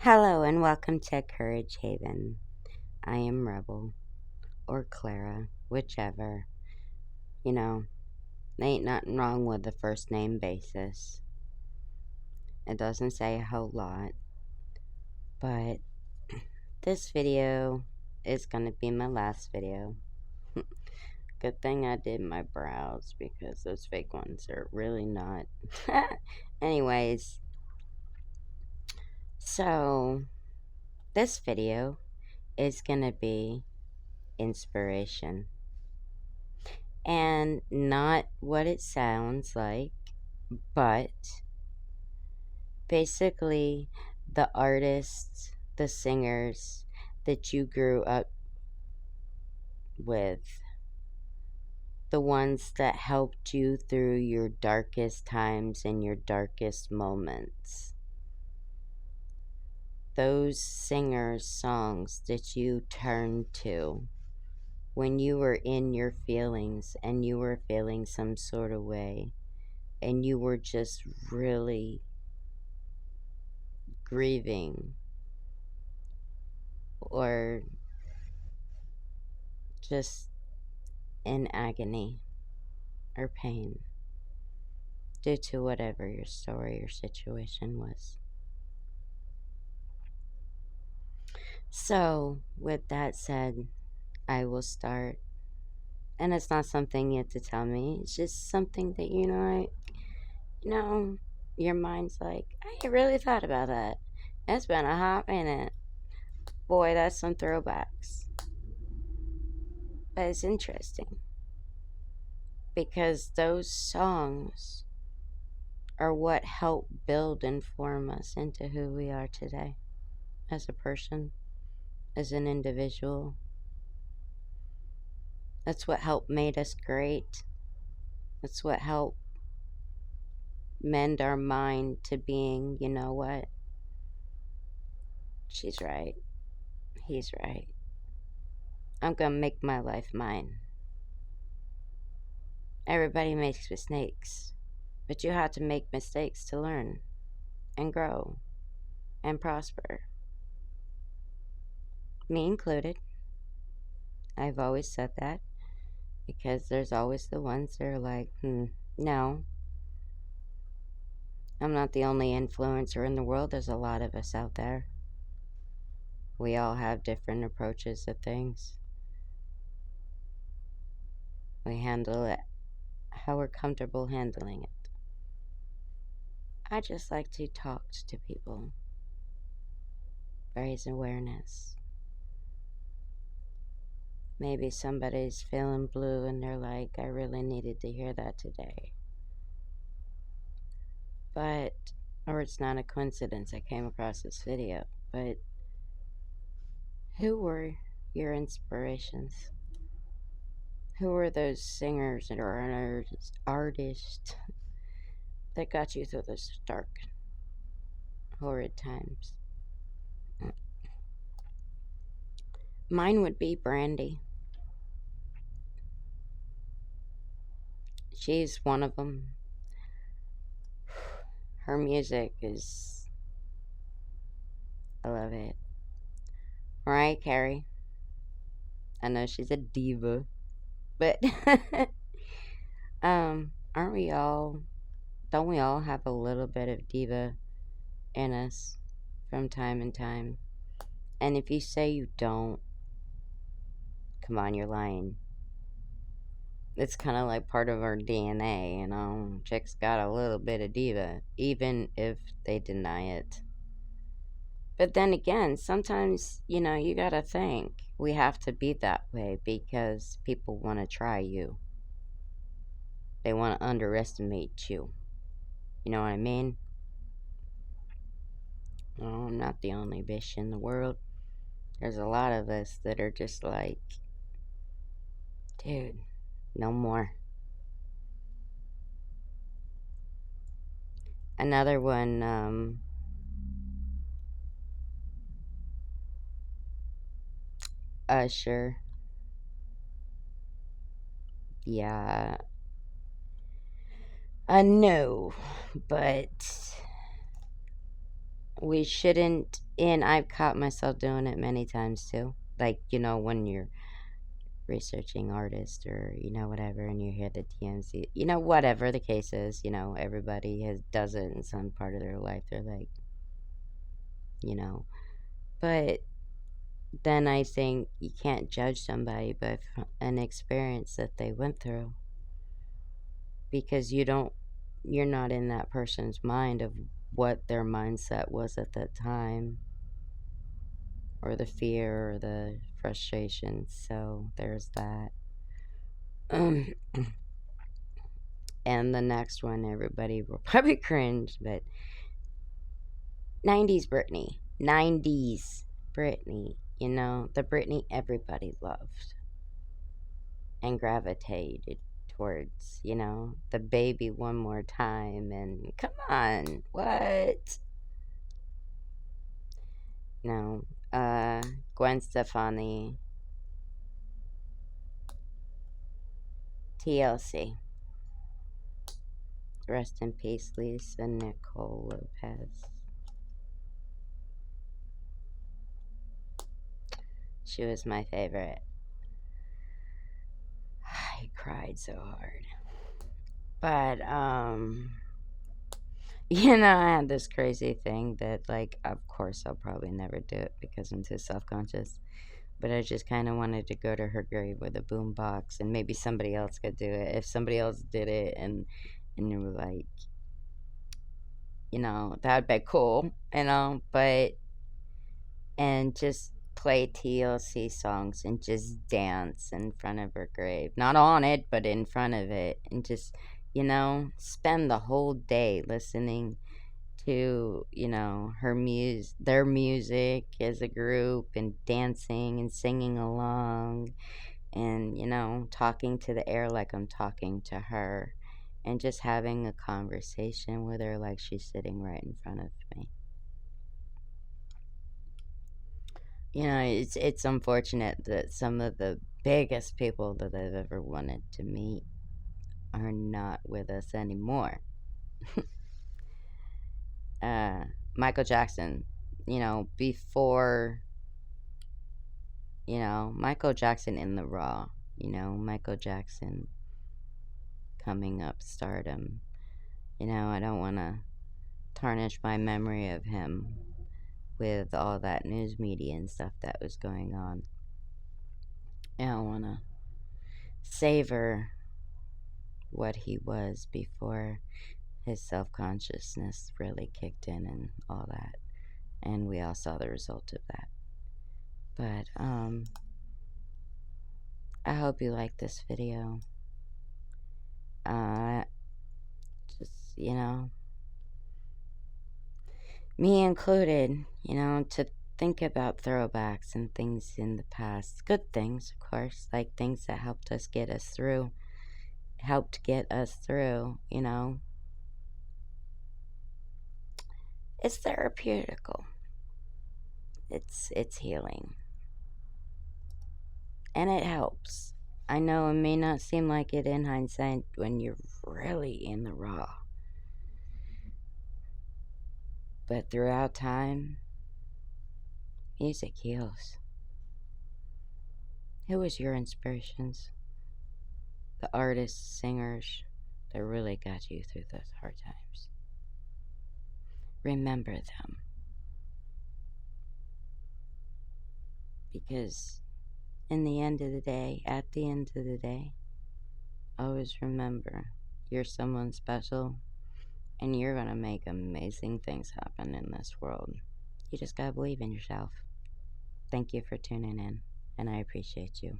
Hello and welcome to Courage Haven. I am Rebel, or Clara, whichever. You know, ain't nothing wrong with the first name basis. It doesn't say a whole lot, but this video is gonna be my last video. Good thing I did my brows because those fake ones are really not. Anyways, so this video is gonna be inspiration. And not what it sounds like, but basically the artists, the singers that you grew up with, the ones that helped you through your darkest times and your darkest moments. Those singers' songs that you turned to when you were in your feelings and you were feeling some sort of way and you were just really grieving or just in agony or pain due to whatever your story or situation was. So, with that said, I will start. And it's not something you have to tell me. It's just something that you know, your mind's like, I really thought about that. It's been a hot minute. Boy, that's some throwbacks. But it's interesting because those songs are what help build and form us into who we are today as a person, as an individual. That's what helped made us great. That's what helped mend our mind to being, you know what? She's right. He's right. I'm gonna make my life mine. Everybody makes mistakes, but you have to make mistakes to learn and grow and prosper. Me included. I've always said that because there's always the ones that are like, no, I'm not the only influencer in the world. There's a lot of us out there. We all have different approaches to things. We handle it how we're comfortable handling it. I just like to talk to people, raise awareness. Maybe somebody's feeling blue and they're like, I really needed to hear that today. Or it's not a coincidence I came across this video, but who were your inspirations? Who were those singers or artists that got you through those dark, horrid times? Mine would be Brandy. She's one of them. Her music is, I love it. Mariah Carey. I know she's a diva, but aren't we all? Don't we all have a little bit of diva in us from time and time? And if you say you don't, come on, you're lying. It's kind of like part of our DNA, you know. Chicks got a little bit of diva, even if they deny it. But then again, sometimes, you gotta think we have to be that way because people want to try you. They want to underestimate you. You know what I mean? Oh, I'm not the only bitch in the world. There's a lot of us that are just like, dude, no more. Another one, Usher. Yeah, I know, but we shouldn't, and I've caught myself doing it many times too. Like, when you're researching artists or, whatever, and you hear the TMZ, whatever the case is, everybody does it in some part of their life. They're like, you know, but then I think you can't judge somebody by an experience that they went through, because you're not in that person's mind of what their mindset was at that time, or the fear or the frustration. So there's that. And the next one, everybody will probably cringe, but 90s Britney. 90s Britney. The Britney everybody loved and gravitated towards, the baby one more time. And come on, what? No, Gwen Stefani, TLC. Rest in peace, Lisa Nicole Lopez. She was my favorite. I cried so hard. But, I had this crazy thing that, like, of course I'll probably never do it because I'm too self-conscious. But I just kind of wanted to go to her grave with a boombox, and maybe somebody else could do it. If somebody else did it, and you were like, that'd be cool, but, and just play TLC songs and just dance in front of her grave. Not on it, but in front of it. And just, spend the whole day listening to, their music as a group, and dancing and singing along, and, talking to the air like I'm talking to her, and just having a conversation with her like she's sitting right in front of me. It's unfortunate that some of the biggest people that I've ever wanted to meet are not with us anymore. Michael Jackson, before, Michael Jackson in the Raw, Michael Jackson coming up stardom. I don't want to tarnish my memory of him with all that news media and stuff that was going on. I want to savor what he was before his self-consciousness really kicked in and all that. And we all saw the result of that. But, I hope you like this video. Just, me included, to think about throwbacks and things in the past. Good things, of course, like things that helped get us through. It's therapeutical. It's healing. And it helps. I know it may not seem like it in hindsight when you're really in the raw. But throughout time, music heals. Who was your inspirations? The artists, singers that really got you through those hard times. Remember them. Because at the end of the day, always remember you're someone special, and you're gonna make amazing things happen in this world. You just gotta believe in yourself. Thank you for tuning in, and I appreciate you.